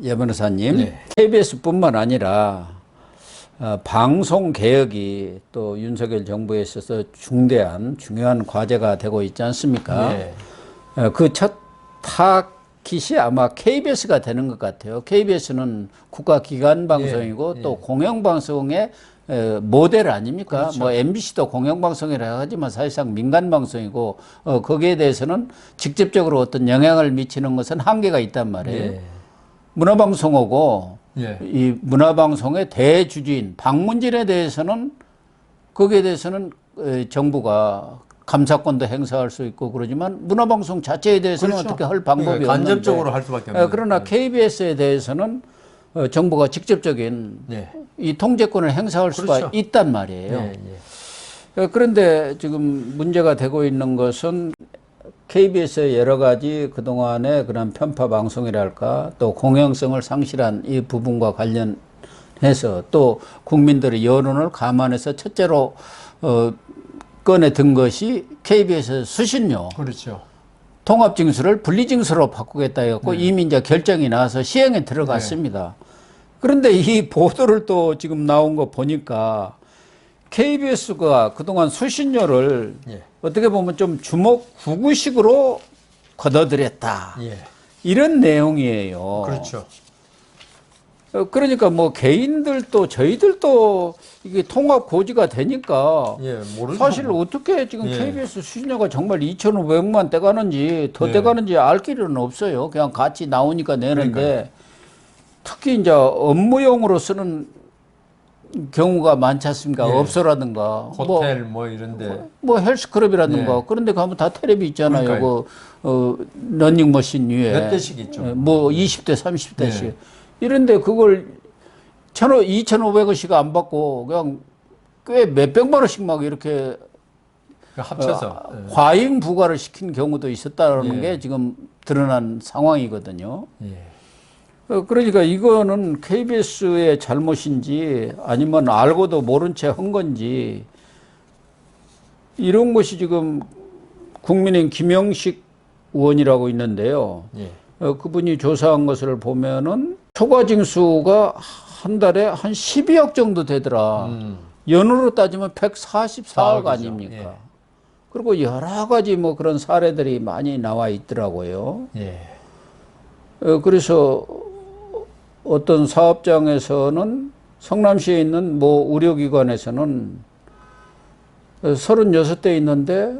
예 변호사님, 네. KBS뿐만 아니라 방송 개혁이 또 윤석열 정부에 있어서 중요한 과제가 되고 있지 않습니까? 네. 그 첫 타깃이 아마 KBS가 되는 것 같아요. KBS는 국가기관 방송이고 네. 또 공영방송의 모델 아닙니까? 그렇죠. 뭐 MBC도 공영방송이라 하지만 사실상 민간방송이고 거기에 대해서는 직접적으로 어떤 영향을 미치는 것은 한계가 있단 말이에요. 네. 문화방송하고 예. 이 문화방송의 대주주인 방문진에 대해서는 거기에 대해서는 정부가 감사권도 행사할 수 있고 그러지만 문화방송 자체에 대해서는 그렇죠. 어떻게 할 방법이 없는데 간접적으로 할 수밖에 없는. 그러나 KBS에 대해서는 정부가 직접적인 네. 이 통제권을 행사할 수가 그렇죠. 있단 말이에요. 예, 예. 그런데 지금 문제가 되고 있는 것은 KBS의 여러 가지 그동안의 그런 편파 방송이랄까 또 공영성을 상실한 이 부분과 관련해서 또 국민들의 여론을 감안해서 첫째로 꺼내 든 것이 KBS의 수신료. 그렇죠. 통합징수를 분리징수로 바꾸겠다 해갖고 네. 이미 이제 결정이 나와서 시행에 들어갔습니다. 그런데 이 보도를 또 지금 나온 거 보니까 KBS가 그동안 수신료를 예. 어떻게 보면 좀 주먹구구식으로 걷어들였다. 예. 이런 내용이에요. 그렇죠. 그러니까 뭐 개인들도 저희들도 이게 통합 고지가 되니까 예, 모르죠. 사실 어떻게 지금 예. KBS 수신료가 정말 2,500만 떼가는지 더 예. 떼가는지 알 길은 없어요. 그냥 같이 나오니까 내는데 그러니까요. 특히 이제 업무용으로 쓰는 경우가 많지 않습니까? 예. 업소라든가 호텔 뭐 이런데. 뭐 헬스클럽이라든가 네. 그런 데 가면 다 텔레비 있잖아요. 그러니까요. 러닝머신 위에 몇 대씩 있죠. 뭐 20대 30대씩 네. 이런데 그걸 2,500원씩 안 받고 그냥 꽤 몇백만 원씩 막 이렇게 합쳐서. 예. 과잉 부과를 시킨 경우도 있었다는 예. 게 지금 드러난 상황이거든요. 예. 그러니까 이거는 KBS의 잘못인지 아니면 알고도 모른 채 한 건지 이런 것이 지금 국민의힘 김영식 의원이라고 있는데요. 예. 그분이 조사한 것을 보면은 초과징수가 한 달에 한 12억 정도 되더라. 연으로 따지면 144억 4억이죠. 아닙니까? 예. 그리고 여러 가지 뭐 그런 사례들이 많이 나와 있더라고요. 예. 그래서 어떤 사업장에서는 성남시에 있는 뭐 의료기관에서는 36대 있는데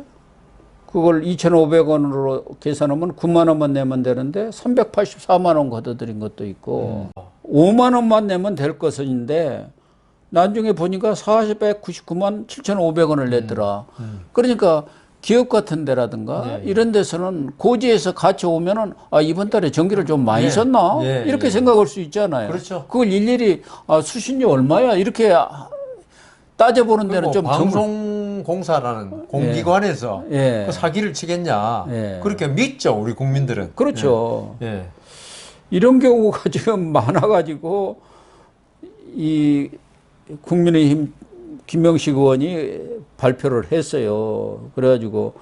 그걸 2,500원으로 계산하면 9만 원만 내면 되는데 384만 원 걷어들인 것도 있고 5만 원만 내면 될 것인데 나중에 보니까 499만 7,500원을 냈더라. 그러니까 기업 같은 데라든가 네. 이런 데서는 고지에서 같이 오면은 아 이번 달에 전기를 좀 많이 네. 썼나 네. 이렇게 네. 생각할 수 있잖아요. 그렇죠. 그걸 일일이 수신료 얼마야 이렇게 따져보는 데는 좀 방송공사라는 공기관에서 예. 그 사기를 치겠냐. 예. 그렇게 믿죠, 우리 국민들은. 그렇죠. 예. 이런 경우가 지금 많아가지고 이 국민의힘 김명식 의원이 발표를 했어요. 그래가지고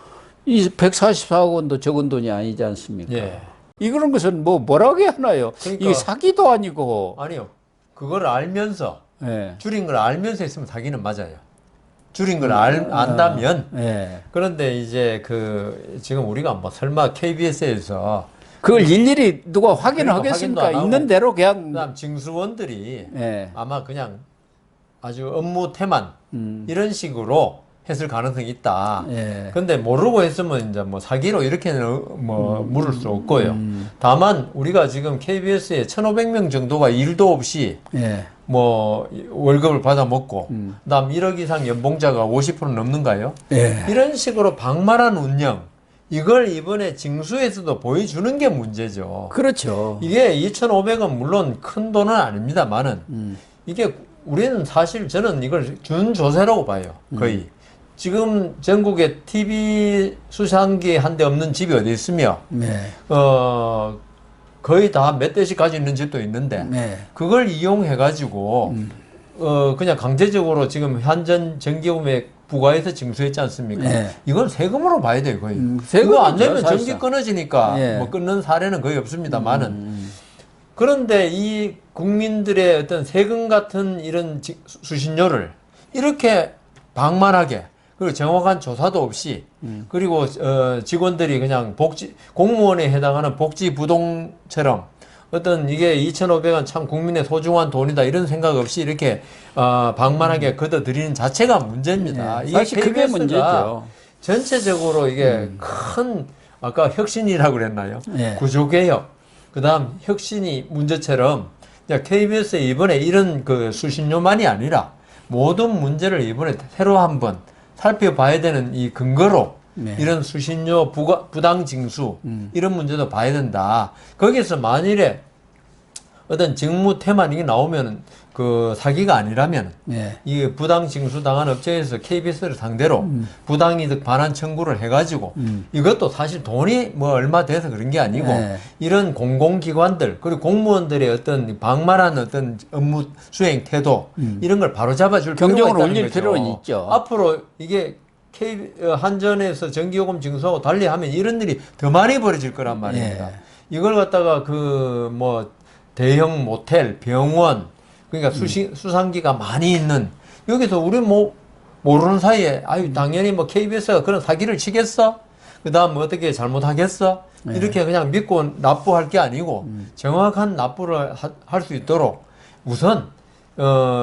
이 144억 원도 적은 돈이 아니지 않습니까? 예. 이런 것은 뭐라고 해야 하나요? 그러니까- 이게 사기도 아니고. 아니요. 그걸 알면서, 예. 줄인 걸 알면서 했으면 사기는 맞아요. 줄인 걸 안다면. 예. 그런데 이제 지금 우리가 뭐 설마 KBS에서 그걸 일일이 누가 확인을 그러니까 하겠습니까? 확인도 안 있는 하고 대로 그냥. 그다음 징수원들이 예. 아마 그냥 아주 업무 태만 이런 식으로 했을 가능성이 있다. 예. 근데 모르고 했으면 이제 뭐 사기로 이렇게는 뭐 물을 수 없고요. 다만 우리가 지금 KBS에 1,500명 정도가 일도 없이 예. 뭐 월급을 받아 먹고 그다음 1억 이상 연봉자가 50% 넘는가요? 예. 이런 식으로 방만한 운영 이걸 이번에 징수에서도 보여주는 게 문제죠. 그렇죠. 이게 2,500원 물론 큰 돈은 아닙니다만은 이게 우리는 사실 저는 이걸 준조세라고 봐요. 거의. 지금 전국에 TV 수상기 한 대 없는 집이 어디 있으며 네. 거의 다 몇 대씩 가지고 있는 집도 있는데 네. 그걸 이용해 가지고 그냥 강제적으로 지금 현전 전기요금에 부과해서 징수했지 않습니까? 네. 이건 세금으로 봐야 돼요, 거의. 그거 안 세금이죠, 내면 사실상. 전기 끊어지니까 예. 뭐 끊는 사례는 거의 없습니다만은 그런데 이 국민들의 어떤 세금 같은 이런 수신료를 이렇게 방만하게 그리고 정확한 조사도 없이 그리고 직원들이 그냥 공무원에 해당하는 복지 부동처럼 어떤 이게 2,500원 참 국민의 소중한 돈이다 이런 생각 없이 이렇게 방만하게 걷어들이는 자체가 문제입니다. 네, 이게 사실 그게 KBS가 문제죠. 전체적으로 이게 큰 아까 혁신이라고 그랬나요? 네. 구조개혁, 그다음 혁신이 문제처럼 KBS 이번에 이런 그 수신료만이 아니라 모든 문제를 이번에 새로 한번 살펴봐야 되는 이 근거로 네. 이런 수신료 부당 징수 이런 문제도 봐야 된다. 거기서 만일에 어떤 직무 태만이 나오면 그 사기가 아니라면 네. 이 부당 징수 당한 업체에서 KBS를 상대로 부당이득 반환 청구를 해가지고 이것도 사실 돈이 뭐 얼마 돼서 그런 게 아니고 네. 이런 공공기관들 그리고 공무원들의 어떤 방만한 어떤 업무 수행 태도 이런 걸 바로 잡아줄 필요가 경쟁을 있다는 올릴 거죠. 필요는 있죠. 앞으로 이게 한전에서 전기요금 징수하고 달리하면 이런 일이 더 많이 벌어질 거란 말입니다. 이걸 갖다가 그 뭐 대형 모텔, 병원 그러니까 수상기가 많이 있는 여기서 우리 뭐 모르는 사이에 아유 당연히 뭐 KBS가 그런 사기를 치겠어? 그다음 뭐 어떻게 잘못하겠어? 이렇게 그냥 믿고 납부할 게 아니고 정확한 납부를 할 수 있도록 우선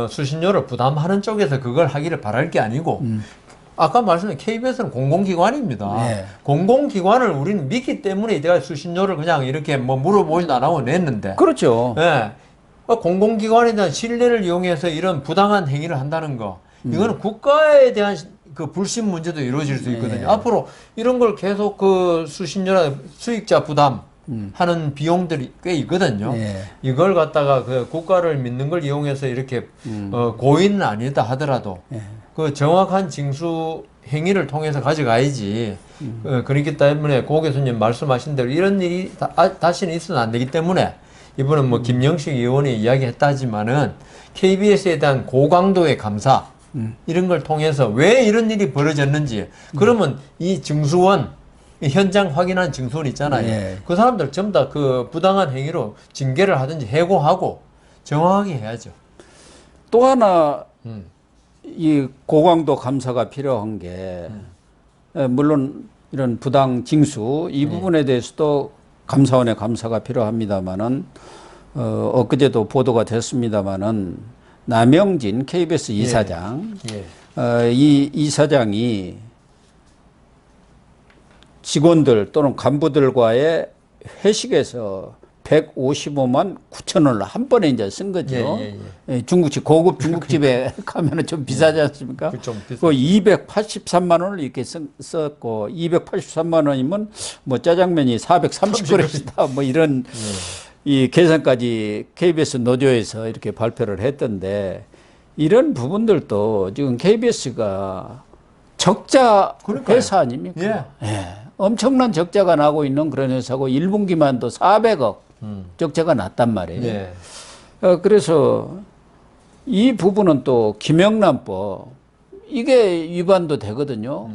수신료를 부담하는 쪽에서 그걸 하기를 바랄 게 아니고 아까 말씀드린 KBS는 공공기관입니다. 네. 공공기관을 우리는 믿기 때문에 내가 수신료를 그냥 이렇게 뭐 물어보지도 안 하고 냈는데. 그렇죠. 예. 공공기관에 대한 신뢰를 이용해서 이런 부당한 행위를 한다는 거. 이거는 국가에 대한 그 불신 문제도 이루어질 수 있거든요. 네. 앞으로 이런 걸 계속 그 수신료나 수익자 부담 하는 비용들이 꽤 있거든요. 네. 이걸 갖다가 그 국가를 믿는 걸 이용해서 이렇게 고의는 아니다 하더라도 그 정확한 징수 행위를 통해서 가져가야지. 그렇기 때문에 고 교수님 말씀하신 대로 이런 일이 다시는 있어는 안 되기 때문에 이번은 뭐 김영식 의원이 이야기했다지만은 KBS에 대한 고강도의 감사 이런 걸 통해서 왜 이런 일이 벌어졌는지 그러면 이 증수원 현장 확인한 증수원 있잖아요. 네. 그 사람들 전부 다 그 부당한 행위로 징계를 하든지 해고하고 정확하게 해야죠. 또 하나 이 고강도 감사가 필요한 게 물론 이런 부당 징수 이 부분에 대해서도 감사원의 감사가 필요합니다만은 엊그제도 보도가 됐습니다만은 남영진 KBS 이사장 이 이사장이 직원들 또는 간부들과의 회식에서 155만 9천 원을 한 번에 이제 쓴 거죠. 중국집, 고급 중국집에 가면은 좀 비싸지 않습니까? 그 283만 원을 이렇게 썼고, 283만 원이면 뭐 짜장면이 430그릇이다. 뭐 이런 이 계산까지 KBS 노조에서 이렇게 발표를 했던데, 이런 부분들도 지금 KBS가 적자 회사 아닙니까? 엄청난 적자가 나고 있는 그런 회사고 1분기만도 400억 적자가 났단 말이에요. 그래서 이 부분은 또 김영란법 이게 위반도 되거든요.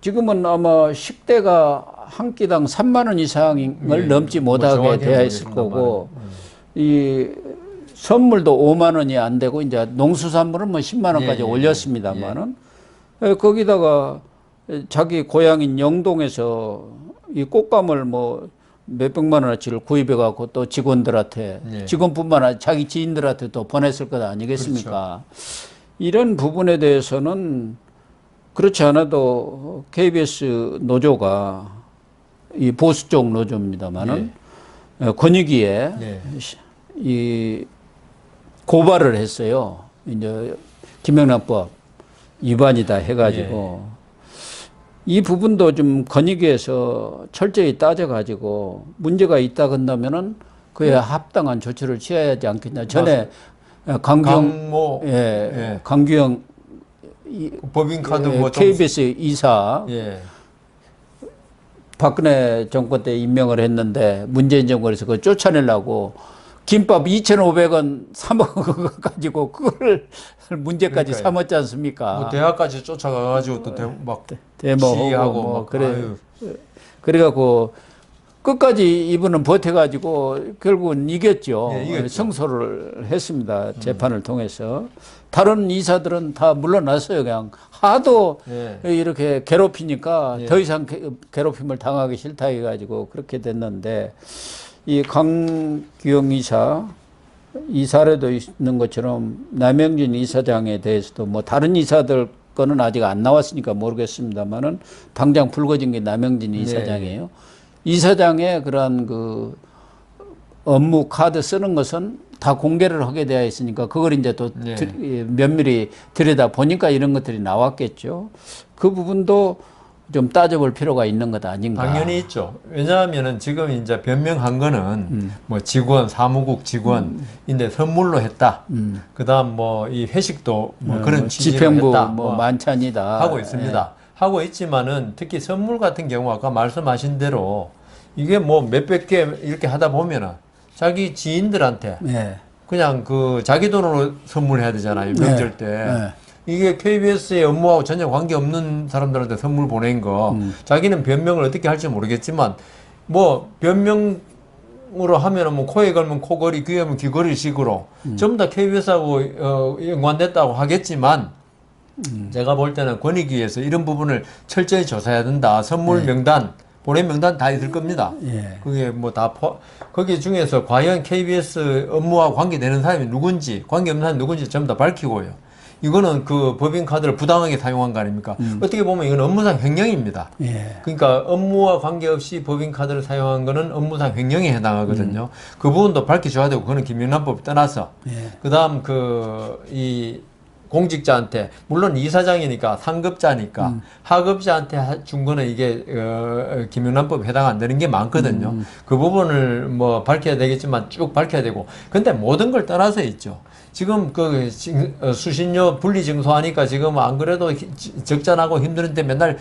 지금은 아마 10대가 한 끼당 3만 원 이상을 넘지 못하게 되어 있을 거고 이 선물도 5만 원이 안 되고 이제 농수산물은 뭐 10만 원까지 올렸습니다만은 거기다가 자기 고향인 영동에서 이 꽃감을 뭐 몇백만 원어치를 구입해 갖고 또 직원들한테 직원뿐만 아니라 자기 지인들한테 또 보냈을 것 아니겠습니까? 그렇죠. 이런 부분에 대해서는 그렇지 않아도 KBS 노조가 이 보수 쪽 노조입니다만은 권익위에 이 고발을 했어요. 이제 김영란법 위반이다 해가지고. 이 부분도 좀 권익위에서 철저히 따져가지고 문제가 있다 건다면은 그에 합당한 조치를 취해야 하지 않겠냐. 전에 강규영 법인카드 뭐 KBS 이사 박근혜 정권 때 임명을 했는데 문재인 정권에서 그걸 쫓아내려고 김밥 2,500원 사 먹어 가지고 그걸 문제까지 삼았지 않습니까? 뭐 대학까지 쫓아가가지고 또 막 대모하고 뭐 그래. 그래갖고 끝까지 이분은 버텨가지고 결국은 이겼죠. 예, 이겼죠. 승소를 했습니다. 재판을 통해서. 다른 이사들은 다 물러났어요. 그냥 하도 예. 이렇게 괴롭히니까 예. 더 이상 괴롭힘을 당하기 싫다 해가지고 그렇게 됐는데 이 강규영 이사 이 사례도 있는 것처럼 남영진 이사장에 대해서도 뭐 다른 이사들 거는 아직 안 나왔으니까 모르겠습니다만은 당장 불거진 게 남영진 이사장이에요. 이사장의 그런 그 업무 카드 쓰는 것은 다 공개를 하게 되어 있으니까 그걸 이제 또 네. 면밀히 들여다 보니까 이런 것들이 나왔겠죠. 그 부분도 좀 따져볼 필요가 있는 것 아닌가. 당연히 있죠. 왜냐하면은 지금 이제 변명한 거는 뭐 직원, 사무국 직원인데 선물로 했다. 그다음 뭐 이 회식도 뭐 그런 취지로 집행부 했다. 뭐 만찬이다 하고 있습니다. 하고 있지만은 특히 선물 같은 경우 아까 말씀하신 대로 이게 뭐 몇백 개 이렇게 하다 보면은 자기 지인들한테 예. 그냥 그 자기 돈으로 선물해야 되잖아요. 명절 때. 네. 이게 KBS의 업무하고 전혀 관계없는 사람들한테 선물 보낸 거 자기는 변명을 어떻게 할지 모르겠지만 뭐 변명으로 하면은 뭐 코에 걸면 코걸이 귀에 걸면 귀걸이 식으로 전부 다 KBS하고 연관됐다고 하겠지만 제가 볼 때는 권익위에서 이런 부분을 철저히 조사해야 된다. 선물 명단 보낸 명단 다 있을 겁니다. 예. 그게 뭐 다 거기 중에서 과연 KBS 업무와 관계되는 사람이 누군지 관계없는 사람이 누군지 전부 다 밝히고요. 이거는 그 법인카드를 부당하게 사용한 거 아닙니까? 어떻게 보면 이건 업무상 횡령입니다. 예. 그러니까 업무와 관계없이 법인카드를 사용한 거는 업무상 횡령에 해당하거든요. 그 부분도 밝혀줘야 되고 그거는 김영란법을 떠나서 예. 그다음 이 공직자한테 물론 이사장이니까 상급자니까 하급자한테 준 거는 이게 김영란법에 해당 안 되는 게 많거든요. 그 부분을 뭐 밝혀야 되겠지만 쭉 밝혀야 되고 근데 모든 걸 떠나서 있죠. 지금 그 수신료 분리 징수하니까 지금 안 그래도 적자나고 힘드는데 맨날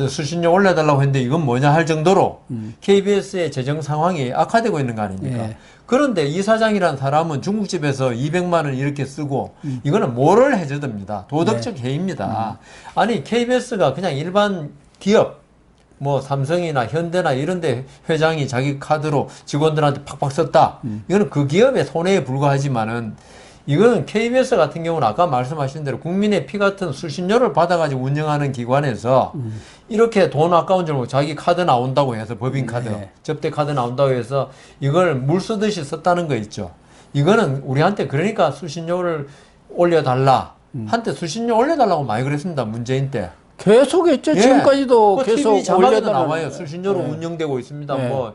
수신료 올려달라고 했는데 이건 뭐냐 할 정도로 KBS의 재정 상황이 악화되고 있는 거 아닙니까? 예. 그런데 이사장이라는 사람은 중국집에서 200만 원 이렇게 쓰고 이거는 모럴 해저드입니다. 도덕적 해입니다. 아니 KBS가 그냥 일반 기업 뭐 삼성이나 현대나 이런데 회장이 자기 카드로 직원들한테 팍팍 썼다. 이거는 그 기업의 손해에 불과하지만은 이거는 KBS 같은 경우는 아까 말씀하신 대로 국민의 피 같은 수신료를 받아가지고 운영하는 기관에서 이렇게 돈 아까운 줄 모르고 자기 카드 나온다고 해서 법인카드, 접대 카드 나온다고 해서 이걸 물 쓰듯이 썼다는 거 있죠. 이거는 우리한테 그러니까 수신료를 올려달라. 한때 수신료 올려달라고 많이 그랬습니다. 문재인 때. 계속 했죠. 예. 지금까지도 그 계속 TV 자막에도 올려달라는 나와요. 수신료로 운영되고 있습니다. 네. 뭐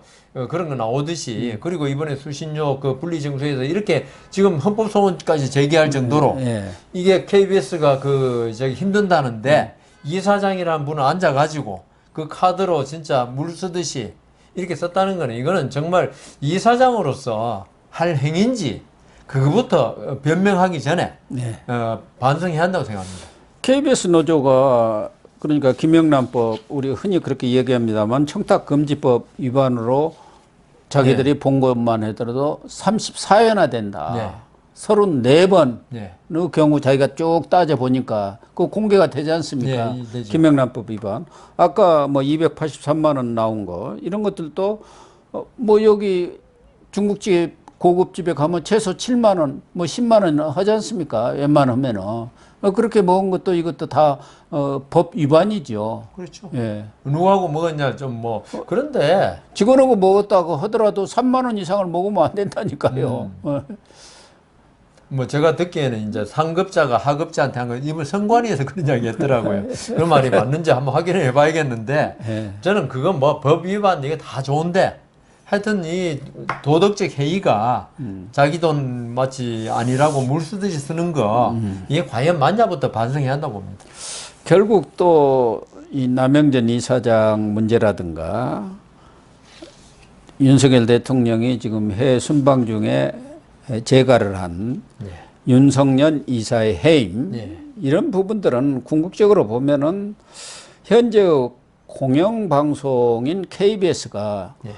그런 거 나오듯이 그리고 이번에 수신료 그 분리징수에서 이렇게 지금 헌법소원까지 제기할 정도로 예. 이게 KBS가 그 저기 힘든다는데 이사장이라는 분은 앉아가지고 그 카드로 진짜 물 쓰듯이 이렇게 썼다는 거는 이거는 정말 이사장으로서 할 행인지 그거부터 변명하기 전에 네. 반성해야 한다고 생각합니다. KBS 노조가 그러니까 김영란법 우리 흔히 그렇게 얘기합니다만 청탁금지법 위반으로 자기들이 본 것만 하더라도 34회나 된다. 네. 34번의 네. 경우 자기가 쭉 따져보니까 그 공개가 되지 않습니까? 네, 되죠. 김영란법 위반. 아까 뭐 283만 원 나온 거 이런 것들도 뭐 여기 중국집 고급집에 가면 최소 7만 원, 뭐 10만 원 하지 않습니까? 웬만하면은. 그렇게 먹은 것도 이것도 다 법 위반이죠. 그렇죠. 예. 누구하고 먹었냐 좀 뭐 그런데 직원하고 먹었다고 하더라도 3만 원 이상을 먹으면 안 된다니까요. 뭐 제가 듣기에는 이제 상급자가 하급자한테 한 거 이번 선관위에서 그런 이야기 했더라고요. 그 말이 맞는지 한번 확인해 봐야겠는데 예. 저는 그건 뭐 법 위반 이게 다 좋은데 하여튼 이 도덕적 해이가 자기 돈 마치 아니라고 물 쓰듯이 쓰는 거 이게 과연 맞냐부터 반성해야 한다고 봅니다. 결국 또 이 남영전 이사장 문제라든가 윤석열 대통령이 지금 해외 순방 중에 재가를 한 네. 윤석열 이사의 해임 네. 이런 부분들은 궁극적으로 보면은 현재 공영방송인 KBS가 네.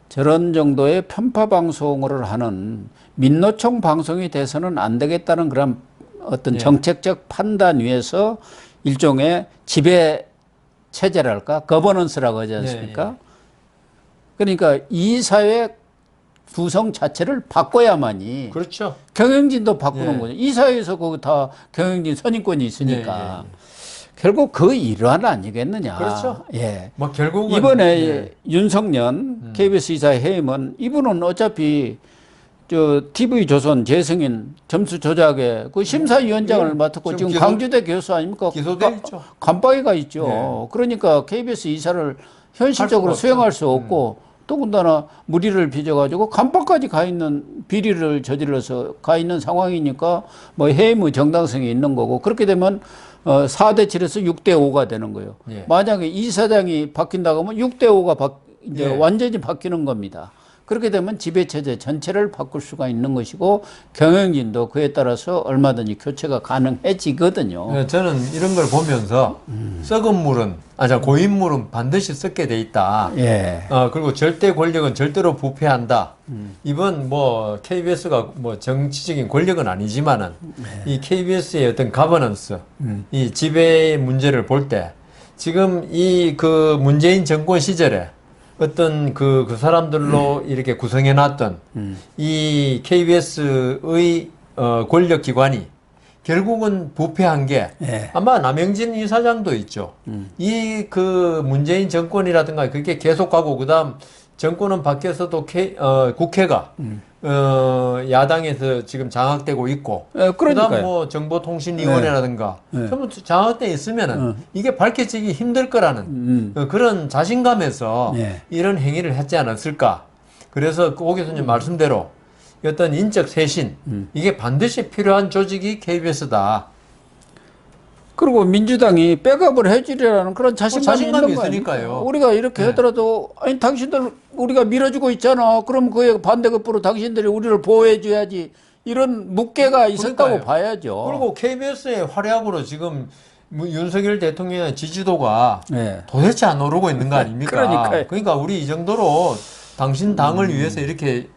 저런 정도의 편파 방송을 하는 민노총 방송이 돼서는 안 되겠다는 그런 어떤 예. 정책적 판단 위에서 일종의 지배 체제랄까 거버넌스라고 하지 않습니까? 그러니까 이사회 구성 자체를 바꿔야만이 그렇죠. 경영진도 바꾸는 예. 거죠. 이사회에서 그거 다 경영진 선임권이 있으니까 예, 예. 결국 그 일환 아니겠느냐. 그렇죠. 예. 뭐 결국은 이번에 예. 윤석년 KBS 이사 해임은 이분은 어차피 저 TV조선 재승인 점수 조작에 그 심사위원장을 예. 맡았고 지금 지금 강주대 교수 아닙니까? 기소돼 있죠. 감방에가 있죠. 예. 그러니까 KBS 이사를 현실적으로 할 수가 수행할 수 없고 더군다나 무리를 빚어가지고 감방까지 가 있는 비리를 저질러서 가 있는 상황이니까 뭐 해임의 정당성이 있는 거고 그렇게 되면 4대 7에서 6대 5가 되는 거예요. 예. 만약에 이사장이 바뀐다고 하면 6대 5가 이제 예. 완전히 바뀌는 겁니다. 그렇게 되면 지배체제 전체를 바꿀 수가 있는 것이고 경영진도 그에 따라서 얼마든지 교체가 가능해지거든요. 네, 저는 이런 걸 보면서 썩은 물은 고인물은 반드시 썩게 돼 있다. 예. 그리고 절대 권력은 절대로 부패한다. 이번 뭐 KBS가 뭐 정치적인 권력은 아니지만은 이 KBS의 어떤 가버넌스, 이 지배 문제를 볼 때 지금 이 그 문재인 정권 시절에 어떤 그 사람들로 이렇게 구성해 놨던 이 KBS의 권력 기관이 결국은 부패한 게 예. 아마 남영진 이사장도 있죠. 이 그 문재인 정권이라든가 그게 계속 가고 그다음 정권은 바뀌어서도 국회가 야당에서 지금 장악되고 있고 예, 그러니까요. 그다음 뭐 정보통신위원회라든가 네. 전부 장악돼 있으면은 이게 밝혀지기 힘들 거라는 그런 자신감에서 네. 이런 행위를 했지 않았을까. 그래서 오 교수님 말씀대로 어떤 인적 쇄신 이게 반드시 필요한 조직이 KBS다. 그리고 민주당이 백업을 해주리라는 그런 자신감이 있는 거 있으니까요. 아닙니까? 우리가 이렇게 네. 하더라도 아니 당신들 우리가 밀어주고 있잖아. 그럼 그에 반대급부로 당신들이 우리를 보호해줘야지. 이런 묵계가 있었다고 그러니까요. 봐야죠. 그리고 KBS의 활약으로 지금 뭐 윤석열 대통령의 지지도가 네. 도대체 안 오르고 있는 거 아닙니까? 그러니까요. 그러니까 우리 이 정도로 당신 당을 위해서 이렇게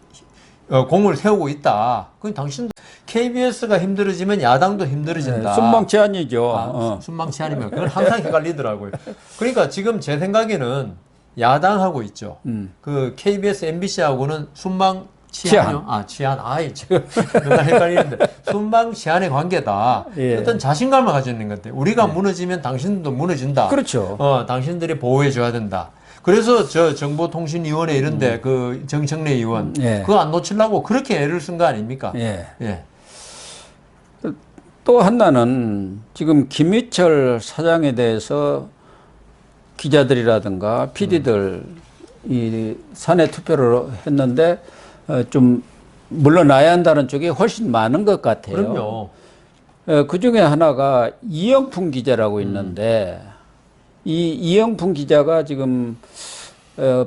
공을 세우고 있다. 그 당신 KBS가 힘들어지면 야당도 힘들어진다. 네, 순방치 아니죠. 순망치 아니면 그건 항상 헷갈리더라고요. 그러니까 지금 제 생각에는 야당하고 있죠. 그 KBS, MBC하고는 순방 치안이요? 치안. 지금 맨날 헷갈리는데 순방 치안의 관계다. 예. 어떤 자신감을 가지고 있는 것 같아요. 우리가 무너지면 당신도 무너진다. 그렇죠. 당신들이 보호해 줘야 된다. 그래서 저 정보통신위원회 이런데 그 정청래 의원 예. 그거 안 놓치려고 그렇게 애를 쓴 거 아닙니까? 예. 예. 또 하나는 지금 김희철 사장에 대해서 기자들이라든가 PD들 이 사내 투표를 했는데 좀 물러나야 한다는 쪽이 훨씬 많은 것 같아요. 그럼요. 그 중에 하나가 이영풍 기자라고 있는데 이 이영풍 기자가 지금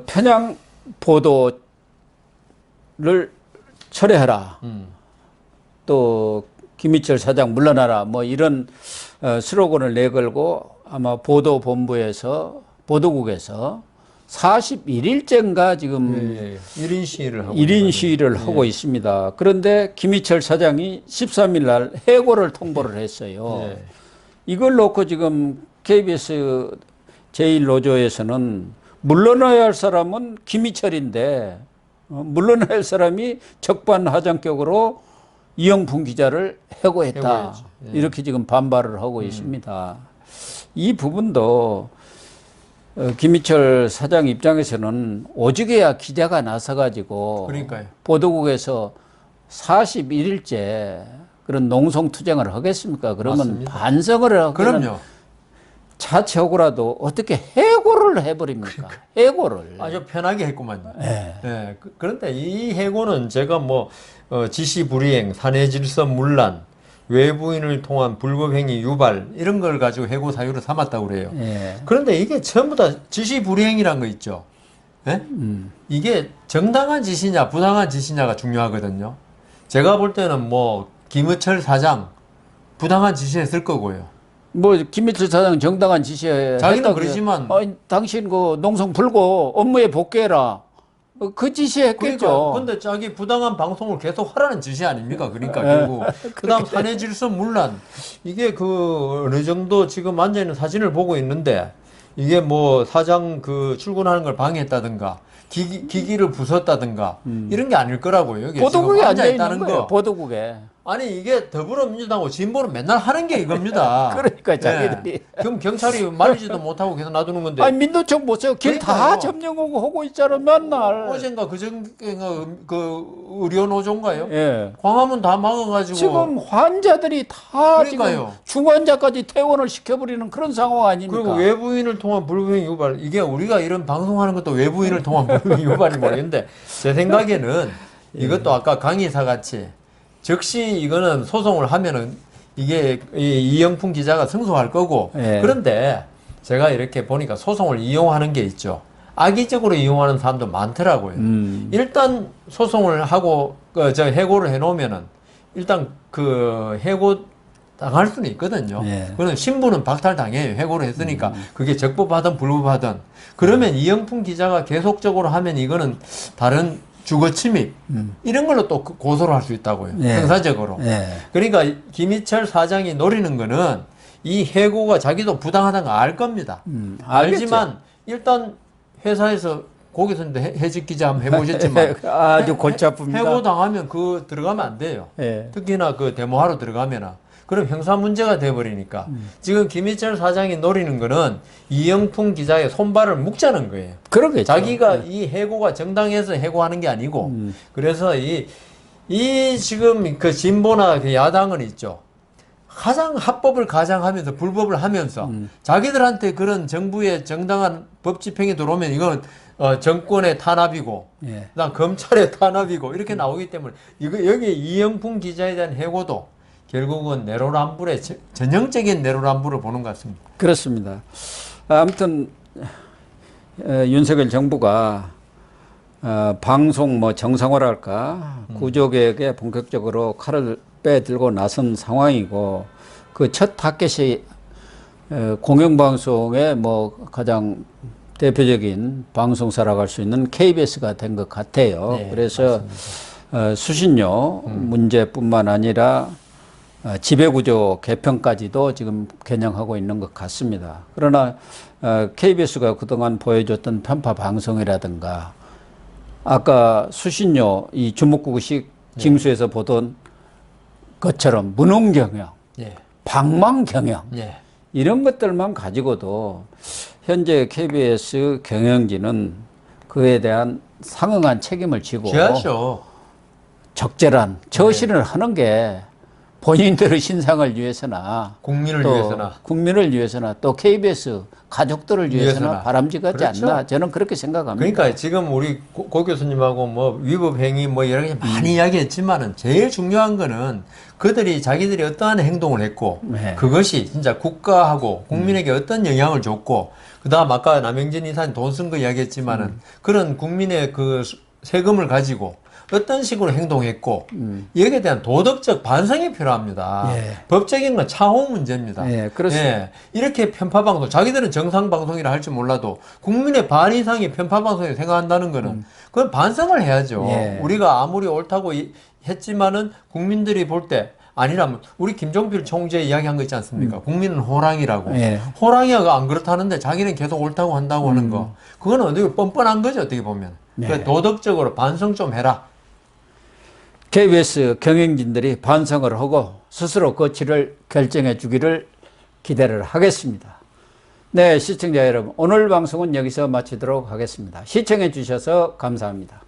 편향 보도를 철회하라. 또 김희철 사장 물러나라. 뭐 이런 슬로건을 내걸고 아마 보도본부에서 보도국에서 41일째인가 지금 예. 1인 시위를 하고 1인 시위를 하고 있습니다. 그런데 김희철 사장이 13일 날 해고를 통보를 했어요. 예. 이걸 놓고 지금 KBS 제1노조에서는 물러나야 할 사람은 김희철인데 물러나야 할 사람이 적반하장격으로 이영풍 기자를 해고했다. 해고했죠. 예. 이렇게 지금 반발을 하고 있습니다. 이 부분도 김희철 사장 입장에서는 오죽해야 기자가 나서가지고 그러니까요. 보도국에서 41일째 그런 농성투쟁을 하겠습니까? 그러면 맞습니다. 반성을 하기는 그럼요. 자체하고라도 어떻게 해고를 해버립니까? 해고를. 아주 편하게 했구만요. 예. 예. 그런데 이 해고는 제가 뭐 지시 불이행, 사내 질서 문란, 외부인을 통한 불법 행위 유발 이런 걸 가지고 해고 사유로 삼았다고 그래요. 예. 그런데 이게 전부 다 지시 불이행이란 거 있죠. 예? 이게 정당한 지시냐 부당한 지시냐가 중요하거든요. 제가 볼 때는 뭐 김의철 사장 부당한 지시했을 거고요. 뭐 김일철 사장 정당한 지시에 자기는 했다고 그러지만 당신 그 농성 풀고 업무에 복귀해라. 그 지시했겠죠. 근데 자기 부당한 방송을 계속 하라는 지시 아닙니까? 그러니까 예. 결국 그다음 사내 질서 문란 이게 그 어느 정도 지금 앉아 있는 사진을 보고 있는데 이게 뭐 사장 그 출근하는 걸 방해했다든가 기기를 부쉈다든가 이런 게 아닐 거라고요. 여기 보도국에 지금 앉아 있는 앉아있다는 거예요. 거. 보도국에. 아니 이게 더불어민주당하고 진보는 맨날 하는 게 이겁니다. 그러니까 자기들이. 그럼 경찰이 말리지도 못하고 계속 놔두는 건데. 아니 민노총 보세요. 길 다 그러니까요. 점령하고 하고 있잖아 맨날. 어젠가 그저께가 그 의료노조인가요? 예. 광화문 다 막아가지고. 지금 환자들이 다 그러니까요. 지금 중환자까지 퇴원을 시켜버리는 그런 상황 아닙니까? 그리고 외부인을 통한 불법행 유발. 이게 우리가 이런 방송하는 것도 외부인을 통한 불법행 유발이 모르겠는데 제 생각에는 이것도 아까 강의사 같이 즉시 이거는 소송을 하면은 이게 이영풍 기자가 승소할 거고. 예. 그런데 제가 이렇게 보니까 소송을 이용하는 게 있죠. 악의적으로 이용하는 사람도 많더라고요. 일단 소송을 하고 해고를 해놓으면은 일단 그 해고 당할 수는 있거든요. 예. 그는 신분은 박탈당해요. 해고를 했으니까 그게 적법하든 불법하든. 그러면 이영풍 기자가 계속적으로 하면 이거는 다른 주거 침입 이런 걸로 또 고소를 할 수 있다고요. 예. 형사적으로. 예. 그러니까 김희철 사장이 노리는 거는 이 해고가 자기도 부당하다는 거 알 겁니다. 알지만 일단 회사에서 거기서도 해직 기자 한번 해보셨지만 아주 골치 아픕니다. 해고 당하면 그 들어가면 안 돼요. 예. 특히나 그 데모하러 들어가면은 그럼 형사 문제가 돼버리니까 지금 김희철 사장이 노리는 거는 이영풍 기자의 손발을 묶자는 거예요. 그러겠죠. 자기가 이 해고가 정당해서 해고하는 게 아니고 그래서 이 지금 그 진보나 그 야당은 있죠. 가장 합법을 가장하면서 불법을 하면서 자기들한테 그런 정부의 정당한 법 집행이 들어오면 이건 정권의 탄압이고 예. 그다음 검찰의 탄압이고 이렇게 나오기 때문에 이거 여기 이영풍 기자에 대한 해고도 결국은 내로남불의 전형적인 내로남불을 보는 것 같습니다. 그렇습니다. 아무튼 윤석열 정부가 방송 뭐 정상화랄까 구조개혁에 본격적으로 칼을 빼들고 나선 상황이고 그 첫 타켓이 공영방송의 뭐 가장 대표적인 방송사라고 할 수 있는 KBS가 된 것 같아요. 네, 그래서 수신료 문제뿐만 아니라 지배구조 개편까지도 지금 겨냥하고 있는 것 같습니다. 그러나 KBS가 그동안 보여줬던 편파 방송이라든가 아까 수신료 이 주목구구식 징수에서 보던 것처럼 무능 경영, 예. 방망 경영 예. 이런 것들만 가지고도 현재 KBS 경영진은 그에 대한 상응한 책임을 지고 해야죠. 적절한 처신을 하는 게 본인들의 신상을 위해서나 국민을 또 위해서나 국민을 위해서나 또 KBS 가족들을 위해서나 위해서나. 바람직하지 그렇죠. 않나 저는 그렇게 생각합니다. 그러니까 지금 우리 고 교수님하고 뭐 위법 행위 뭐 여러 가지 많이 이야기했지만은 제일 중요한 거는 그들이 자기들이 어떠한 행동을 했고 네. 그것이 진짜 국가하고 국민에게 어떤 영향을 줬고 그다음 아까 남영진 이사님 돈 쓴 거 이야기했지만은 그런 국민의 그 세금을 가지고 어떤 식으로 행동했고 여기에 대한 도덕적 반성이 필요합니다. 예. 법적인 건 차후 문제입니다. 예, 그렇습니다. 예, 이렇게 편파방송 자기들은 정상방송이라 할지 몰라도 국민의 반 이상이 편파방송이라고 생각한다는 거는 그건 반성을 해야죠. 예. 우리가 아무리 옳다고 했지만은 국민들이 볼 때 아니라면 우리 김종필 총재 이야기한 거 있지 않습니까? 국민은 호랑이라고. 예. 호랑이가 안 그렇다는데 자기는 계속 옳다고 한다고 하는 거. 그건 어떻게 뻔뻔한 거죠, 어떻게 보면. 네. 그러니까 도덕적으로 반성 좀 해라. KBS 경영진들이 반성을 하고 스스로 거취를 결정해 주기를 기대를 하겠습니다. 네, 시청자 여러분, 오늘 방송은 여기서 마치도록 하겠습니다. 시청해 주셔서 감사합니다.